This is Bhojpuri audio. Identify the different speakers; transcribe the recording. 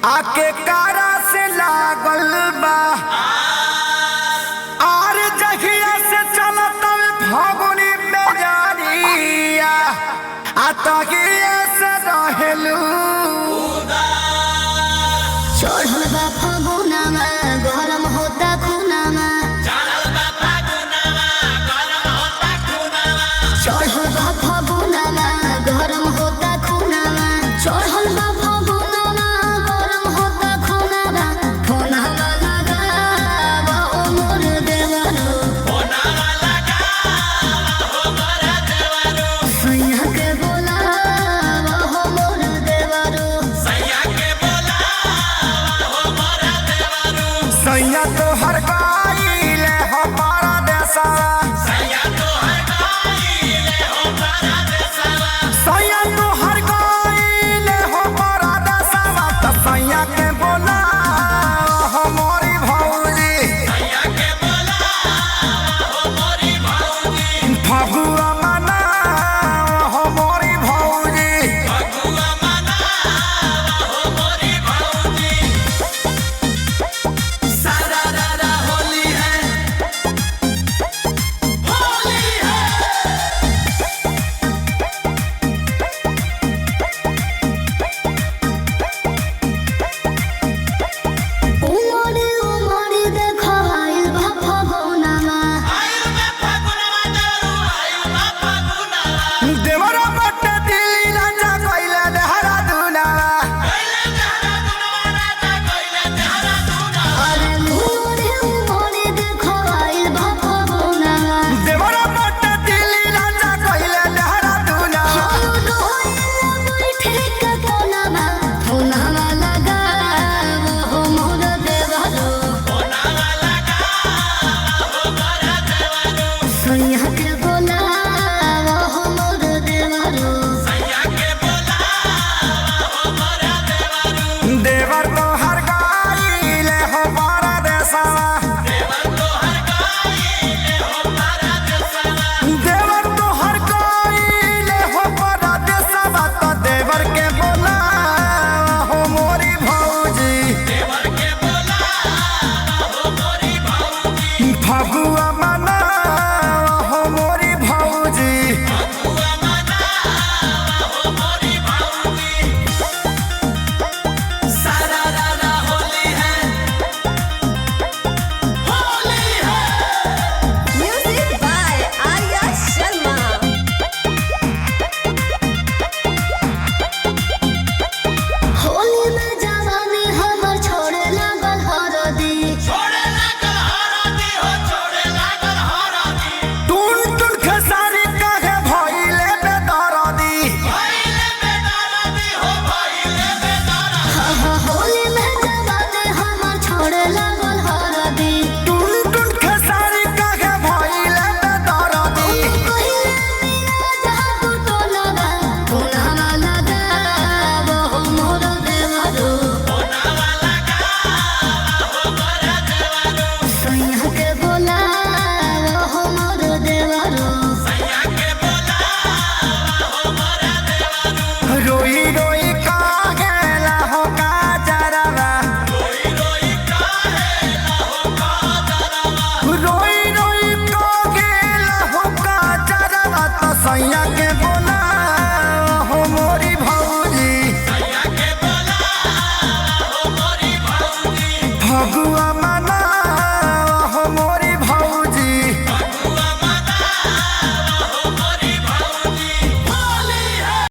Speaker 1: आके कारा से लागल बा और जहिया से चलत फागुनी में जानिया तगिया से रहेलू
Speaker 2: चढ़ल बा फागुनमा गरम होता खुनामा चढ़ल बा फागुनमा गरम होता खुनामा चढ़ल बा फागुनमा गरम होता खुनामा चढ़ल बा फागुनमा गरम होता खुनामा फोनवा लगावा ओ मोर देवरो फोनवा लगावा ओ मोर देवरो सैया के बोलावा हो मोर देवरो सैया के
Speaker 1: सैया तो हर गाइले हमारा देशा
Speaker 2: सैया तो हर गाइले हमारा देशा
Speaker 1: सैया तो हर गाइले हमारा देशा सैया के